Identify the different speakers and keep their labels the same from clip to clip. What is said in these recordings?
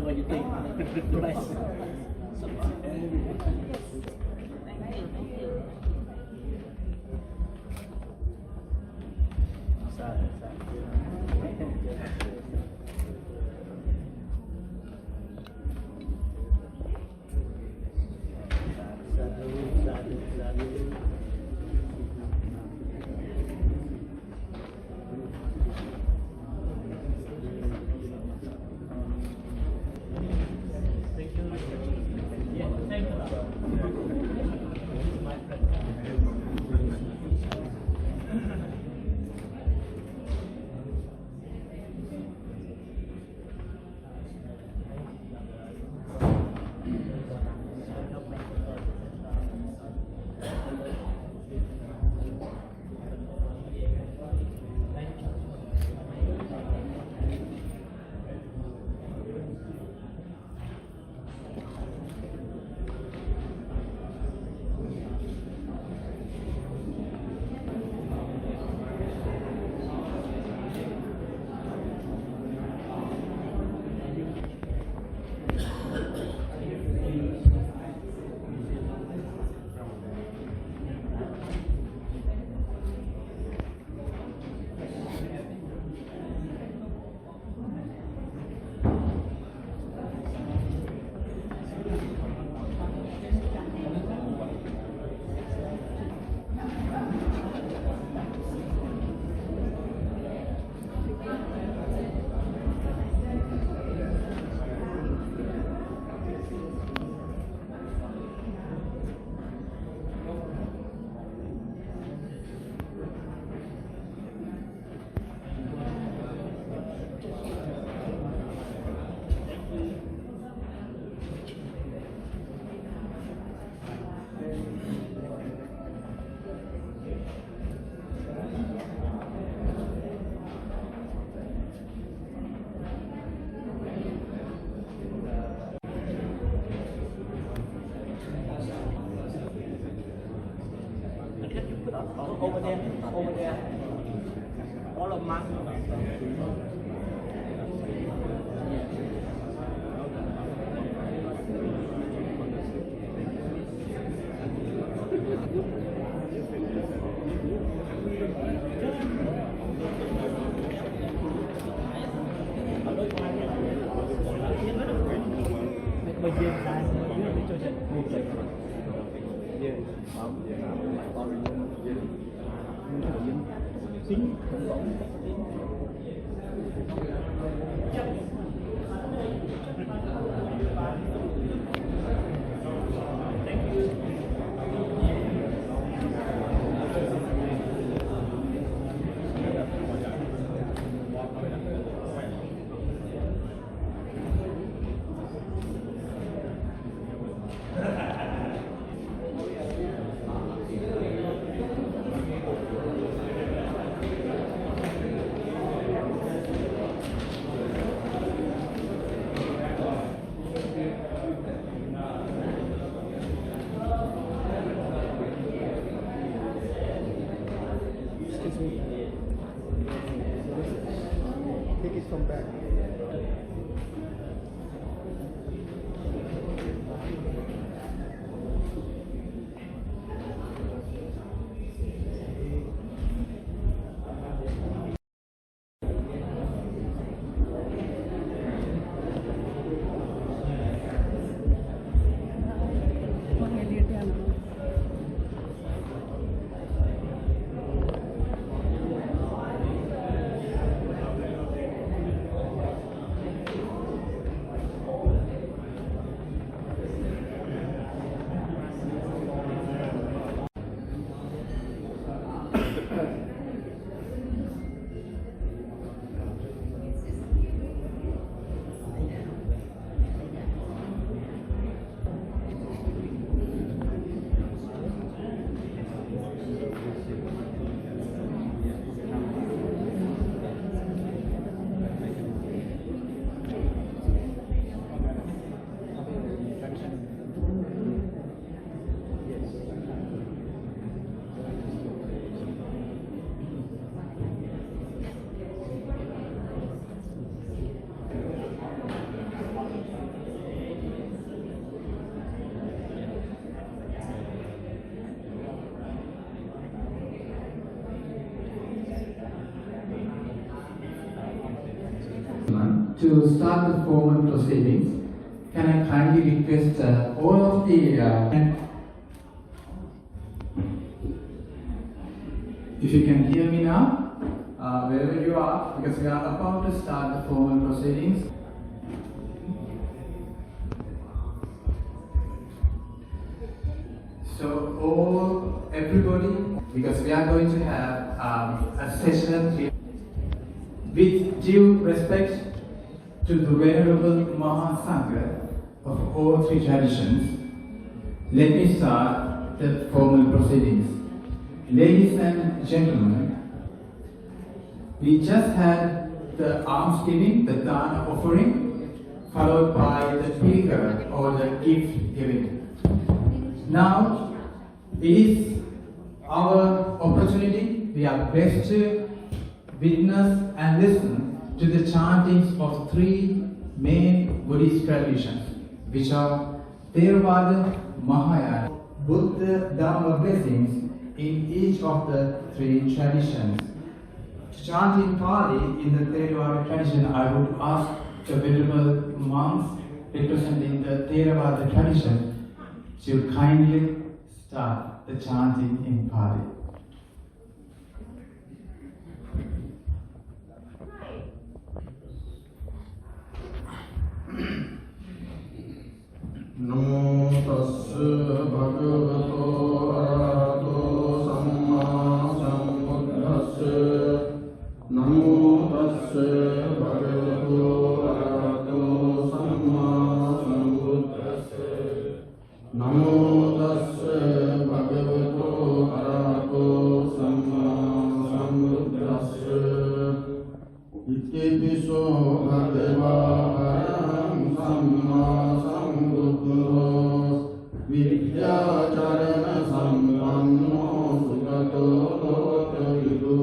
Speaker 1: what you think. Nice. Over there, all of mine.
Speaker 2: Come back. to start the formal proceedings, can I kindly request all of the if you can hear me now, wherever you are, because we are about to start the formal proceedings. So everybody, because we are going to have a session here. With due respect to the Venerable Mahasangha of all three traditions, let me start the formal proceedings. Ladies and gentlemen, we just had the almsgiving, the dana offering, followed by the pilgrim or the gift giving. Now, it is our opportunity, we are blessed to witness and listen to the chantings of three main Buddhist traditions, which are Theravada, Mahayana, Buddha Dharma blessings in each of the three traditions. To chant in Pali in the Theravada tradition, I would ask the venerable monks representing the Theravada tradition to kindly start the chanting in Pali.
Speaker 3: Namo tassa bhagavato arahato samma sambuddhassa. Namo tassa bhagavato arahato samma sambuddhassa. Namo tassa bhagavato arahato samma sambuddhassa. Ittipiso bhagava araham samma Vidyacharana sampanno sugato lokavidu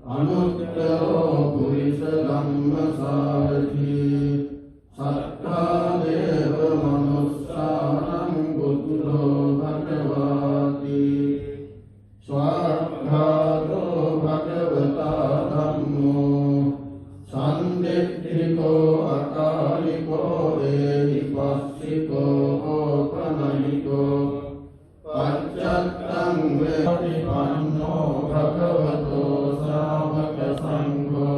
Speaker 3: anuttaro purisa dhamma sarati satta deva manussaram buddho bhagavati swabhado bhagavata dhammo sanditthiko akaliko ehipassiko Paccattang vetipanno bhagavato sāvaka saṅgho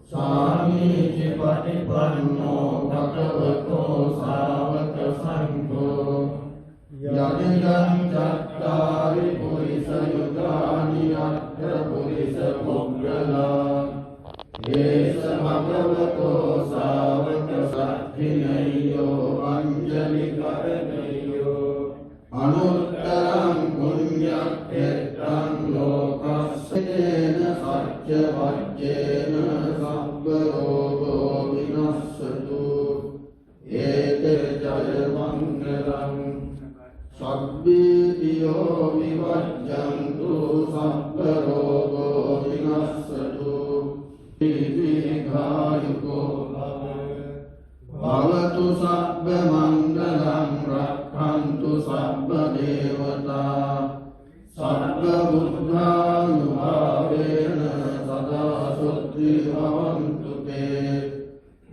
Speaker 3: Sāmīci patipanno bhagavato sāvaka saṅgho Yadidam cattari purisa yudhāni atta purisa puggala Esa bhagavato sāvaka satthineyo anjali karaneyo Anuttaram punyakhettam lokassena satya vajjena sabba rogo vinassatu ete jaya mangalam sabbitiyo vivajjantu sabba rogo vinassatu dīrghāyuko bhavatu sabba mangalam Rakhantu sabba devata sabba buddhānubhāvena sada suddhi bhavantu te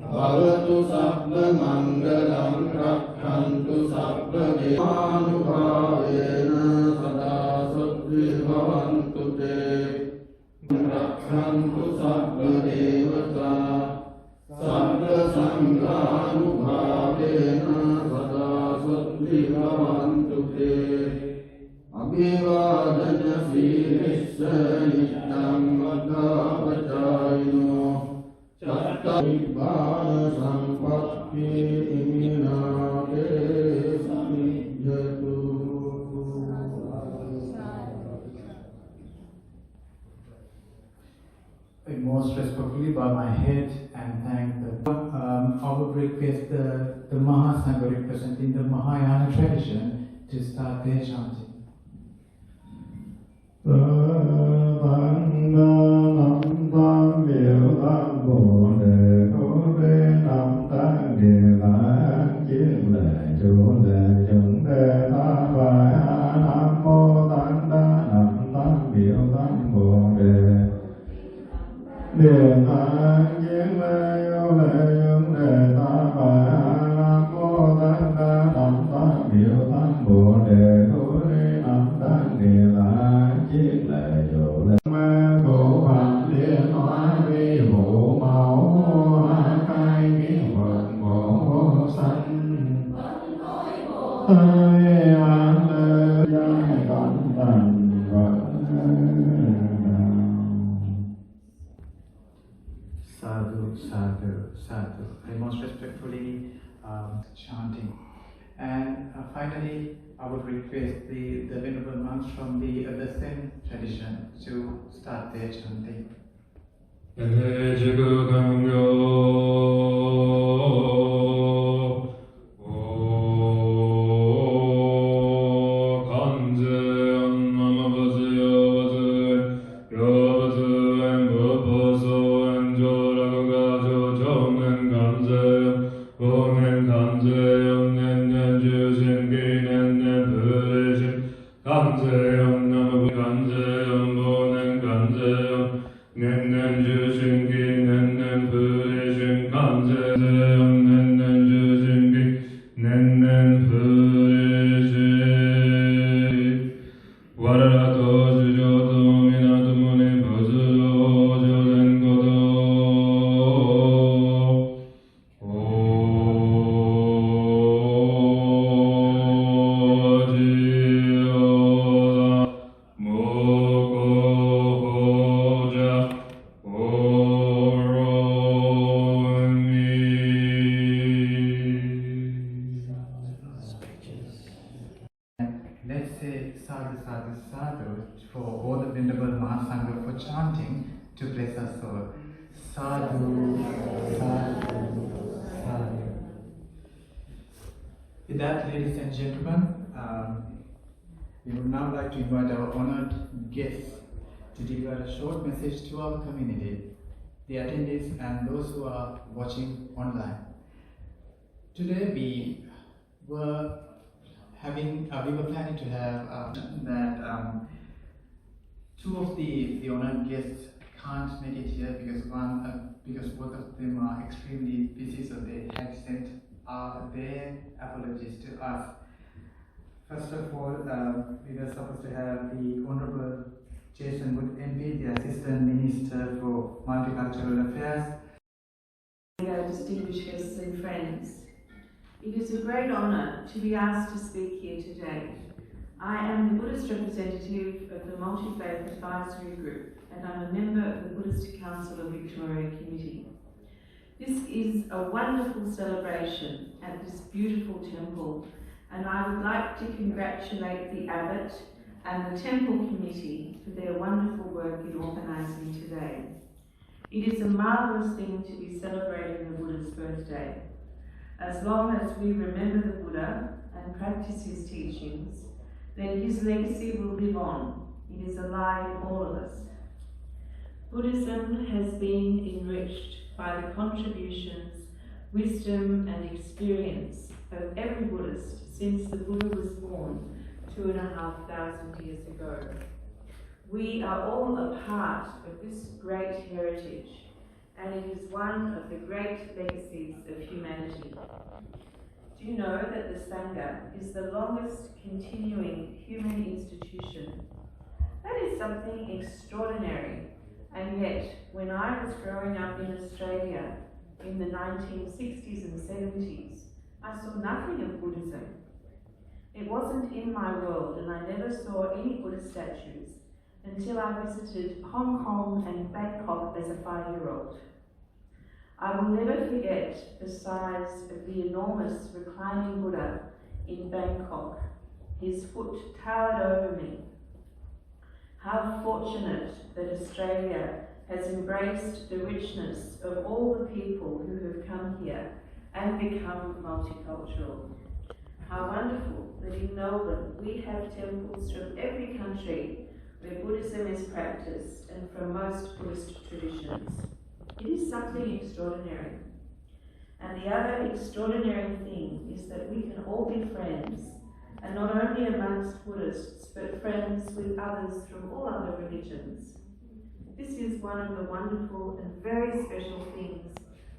Speaker 3: bhavatu sabba mangalam rakhantu sabba devānubhāvena sada suddhi bhavantu te rakhantu sabba devata sabba sanghanubhāvena Bhavantu te abhivādana sīrissa nittam madhāvacāyino catta nibbāna sampatti imināte samidhyatu.
Speaker 2: I most respectfully bow my head and thank the I would request the Mahasangha representing the Mahayana tradition to start their chanting.
Speaker 3: Điện tạng kiến lê
Speaker 2: Sadhu. I most respectfully chanting. And finally, I would request the venerable monks from the Zen tradition to start their chanting. Let's say sadhu, sadhu, sadhu for all the venerable Mahasangha for chanting to bless us all. Sadhu, sadhu, sadhu. With that, ladies and gentlemen, we would now like to invite our honored guests to deliver a short message to our community, the attendees and those who are watching online. Today we were planning to have two of the honored guests can't make it here because both of them are extremely busy, so they had sent their apologies to us. First of all, we were supposed to have the Honorable Jason Wood MP, the Assistant Minister for Multicultural Affairs.
Speaker 4: Distinguished guests and friends, it is a great honour to be asked to speak here today. I am the Buddhist representative of the Multi-Faith Advisory Group, and I'm a member of the Buddhist Council of Victoria Committee. This is a wonderful celebration at this beautiful temple, and I would like to congratulate the Abbot and the Temple Committee for their wonderful work in organising today. It is a marvellous thing to be celebrating the Buddha's birthday. As long as we remember the Buddha and practice his teachings, then his legacy will live on. It is alive in all of us. Buddhism has been enriched by the contributions, wisdom and experience of every Buddhist since the Buddha was born 2,500 years ago. We are all a part of this great heritage, and it is one of the great legacies of humanity. Do you know that the Sangha is the longest continuing human institution? That is something extraordinary, and yet when I was growing up in Australia in the 1960s and 70s, I saw nothing of Buddhism. It wasn't in my world, and I never saw any Buddha statues until I visited Hong Kong and Bangkok as a 5-year-old. I will never forget the size of the enormous reclining Buddha in Bangkok. His foot towered over me. How fortunate that Australia has embraced the richness of all the people who have come here and become multicultural. How wonderful that in Melbourne we have temples from every country where Buddhism is practiced and from most Buddhist traditions. It is something extraordinary. And the other extraordinary thing is that we can all be friends, and not only amongst Buddhists, but friends with others from all other religions. This is one of the wonderful and very special things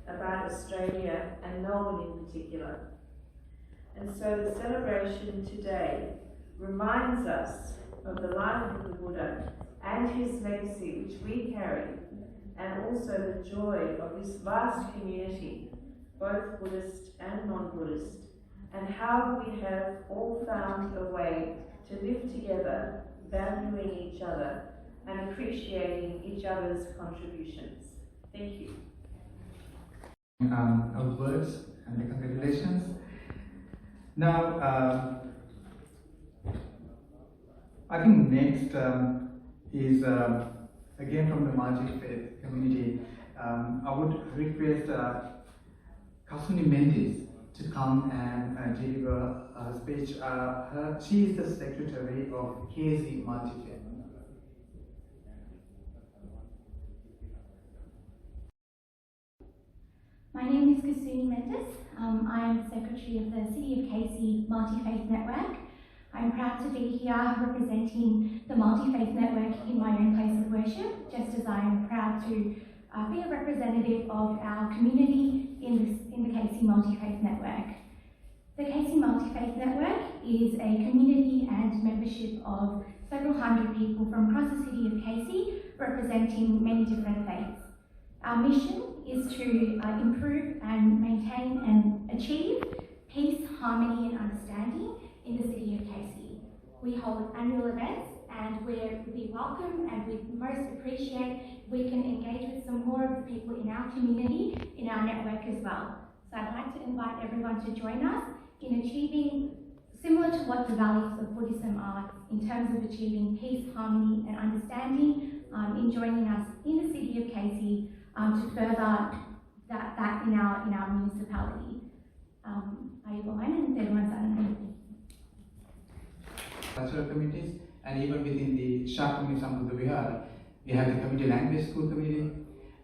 Speaker 4: about Australia and Melbourne in particular. And so the celebration today reminds us of the life of the Buddha and his legacy which we carry, and also the joy of this vast community, both Buddhist and non-Buddhist, and how we have all found a way to live together, valuing each other and appreciating each other's contributions. Thank you.
Speaker 2: Our words and the congratulations. Now, I think next is again from the multi-faith community. I would request Kasuni Mendes to come and deliver a speech. She is the secretary of KZ Multi-Faith.
Speaker 5: My name is Kasuni Mendes. I am the Secretary of the City of Casey Multi-Faith Network. I'm proud to be here representing the Multi-Faith Network in my own place of worship, just as I am proud to be a representative of our community in the Casey Multi-Faith Network. The Casey Multi-Faith Network is a community and membership of several hundred people from across the City of Casey, representing many different faiths. Our mission is to improve and maintain and achieve peace, harmony and understanding in the City of Casey. We hold annual events and where we welcome and we most appreciate we can engage with some more of the people in our community, in our network as well. So I'd like to invite everyone to join us in achieving similar to what the values of Buddhism are in terms of achieving peace, harmony and understanding, in joining us in the City of Casey to further that in our municipality.
Speaker 2: Cultural communities, and even within the Sakyamuni Sambuddha Vihara, we have the community language school community,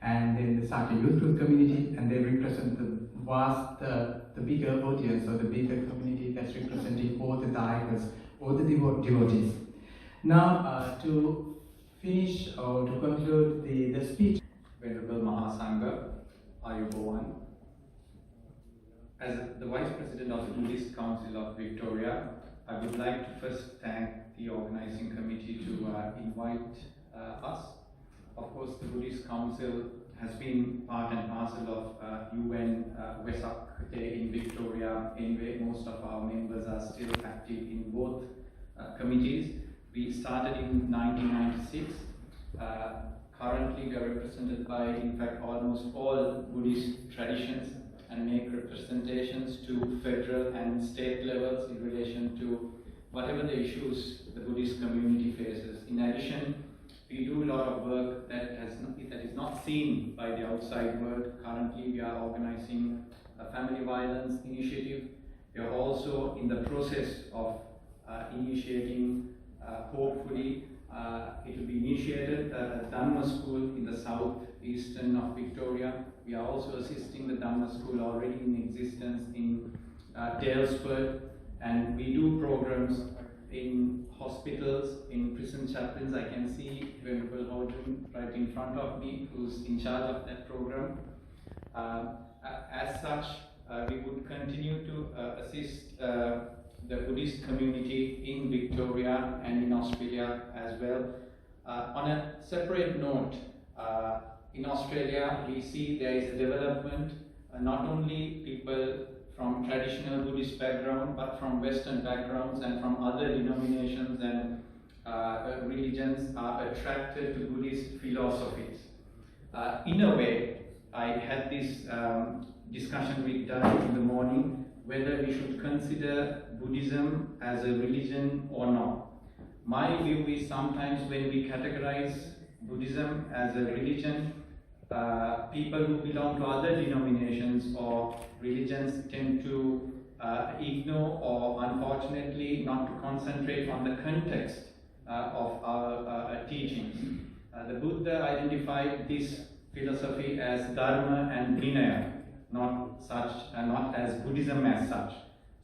Speaker 2: and then the Sakya youth group community, and they represent the vast, the bigger audience or the bigger community that's representing all the divers, all the devotees. Now, to finish or to conclude the speech,
Speaker 6: Venerable Mahasangha, Ayubowan. As the Vice President of the Buddhist Council of Victoria, I would like to first thank the organizing committee to invite us. Of course, the Buddhist Council has been part and parcel of UN VESAK Day in Victoria. Anyway, most of our members are still active in both committees. We started in 1996. Currently, we are represented by, in fact, almost all Buddhist traditions and make representations to federal and state levels in relation to whatever the issues the Buddhist community faces. In addition, we do a lot of work that is not seen by the outside world. Currently, we are organizing a family violence initiative. We are also in the process of initiating, hopefully, it will be initiated a Dhamma school in the southeastern of Victoria. We are also assisting the Dhamma school already in existence in Dalesford, and we do programs in hospitals, in prison chaplains. I can see Venerable Hodgman right in front of me, who's in charge of that program. As such, we would continue to assist the Buddhist community in Victoria and in Australia as well. On a separate note, in Australia we see there is a development, not only people from traditional Buddhist background, but from Western backgrounds and from other denominations and religions are attracted to Buddhist philosophies. In a way, I had this discussion with Dad in the morning, whether we should consider Buddhism as a religion or not. My view is sometimes when we categorize Buddhism as a religion, people who belong to other denominations or religions tend to ignore or unfortunately not to concentrate on the context of our teachings. The Buddha identified this philosophy as Dharma and Vinaya, not as Buddhism as such.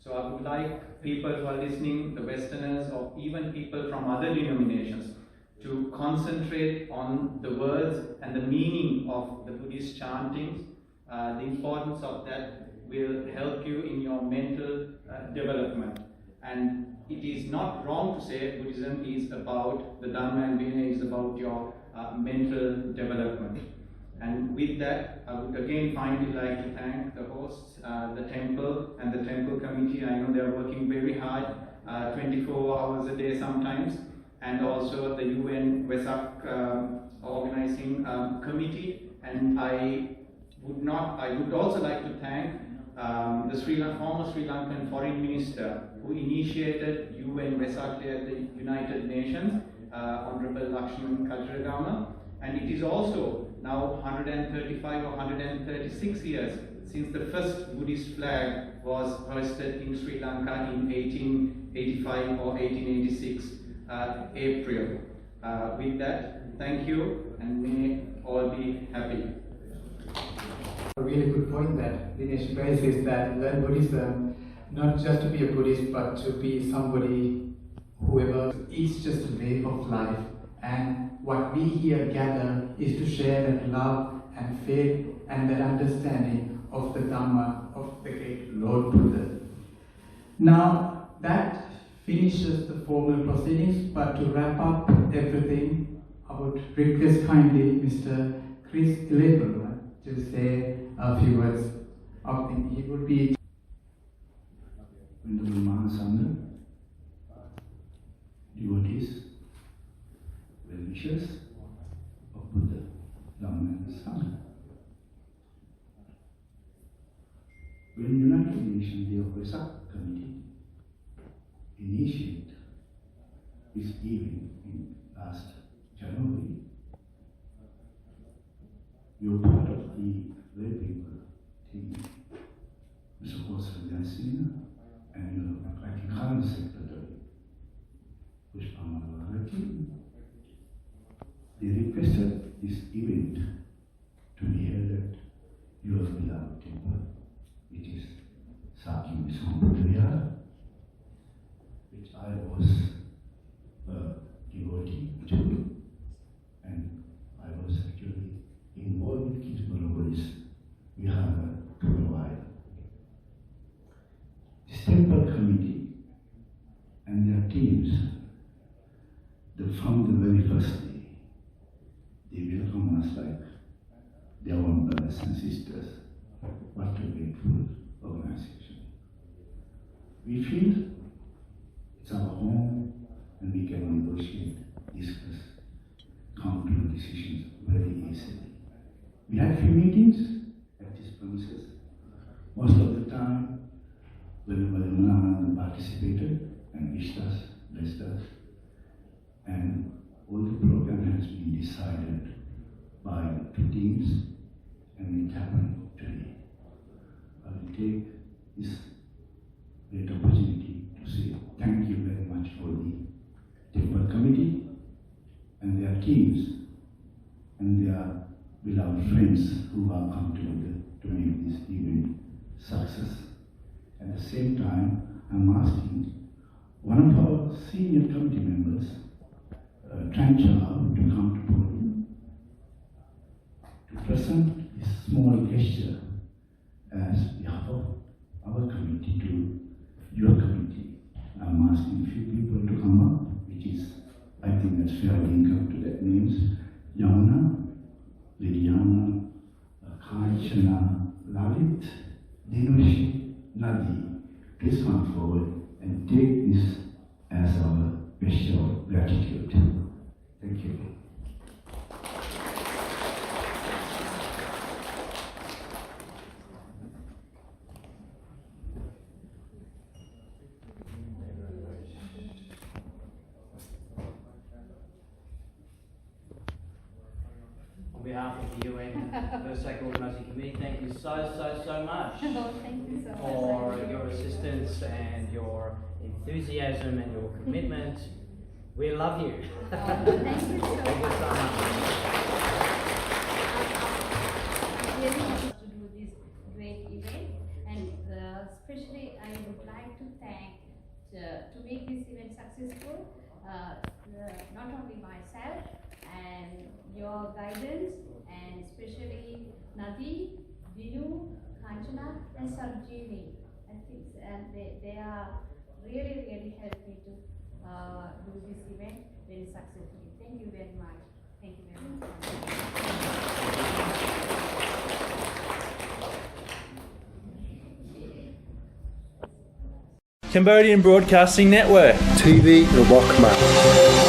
Speaker 6: So I would like people who are listening, the Westerners or even people from other denominations, to concentrate on the words and the meaning of the Buddhist chantings. The importance of that will help you in your mental development. And it is not wrong to say Buddhism is about, the Dhamma and Vinaya is about your mental development. And with that, I would again finally like to thank the hosts, the temple and the temple committee. I know they are working very hard, 24 hours a day sometimes, and also the UN VESAK organizing committee. And I I would also like to thank the former Sri Lankan Foreign Minister who initiated UN VESAK Day at the United Nations, Honorable Lakshman Kajragama, and it is also now 135 or 136 years since the first Buddhist flag was hoisted in Sri Lanka in 1885 or 1886 April. With that, thank you and may all be happy.
Speaker 2: A really good point that Dinesh raised is that learn Buddhism not just to be a Buddhist but to be somebody, whoever, it's just a way of life, and what we here gather is to share that love and faith and that understanding of the Dhamma of the great Lord Buddha. Now that finishes the formal proceedings, but to wrap up everything, I would request kindly Mr. Chris Label to say a few words. I think he would be.
Speaker 7: Venerable Mahasangha, devotees, well-wishers of Buddha, Dhamma and Sangha. When United Nations Day of VESAK Committee initiated this event in last January, you were part of the lay people team, Mr. Kosa Yansina, and your acting current secretary, Pushpamalwarati. They requested this event to be held at your beloved temple, which is Sakyamuni Sambuddha Vihara, which I was a devotee to, and I was actually involved with Kismaloboris Vihara for a while. This temple committee and their teams, from the very first day, they welcome us like their own brothers and sisters. What a grateful organization. We feel it's our home and we can negotiate, discuss, come to decisions very easily. We had few meetings at these premises. Most of the time, whenever Manana participated and wished us, blessed us, and all the program has been decided by two teams, and it happened today. I will take this great opportunity to say thank you very much for the temple committee and their teams and their beloved friends who have come together to make this event success. At the same time, I'm asking one of our senior committee members, Tranchal, to come to podium to present this small gesture as behalf of our committee to your committee. I'm asking a few people to come up, which is, I think that's fair link up to that names, Yamuna, Lidiana, Kanchana, Lalit, Dinushi, Nadi. Please come forward and take this as our gesture of gratitude. Thank you.
Speaker 1: On behalf of the UN VESAK Organising Committee, thank you so much
Speaker 5: Oh, thank you so much.
Speaker 1: for your assistance and your enthusiasm and your commitment. We love you.
Speaker 5: Thank you so
Speaker 1: Thank you
Speaker 5: much.
Speaker 1: so much.
Speaker 8: Really happy to do this great event, and especially I would like to thank to make this event successful, not only myself and your guidance, and especially Nadi, Vinu, Kanchana and Sarjini. I think and they are really helped me to do this event very successfully. Thank you very much. Thank you very much.
Speaker 9: Cambodian Broadcasting Network.
Speaker 10: TV Robok Map.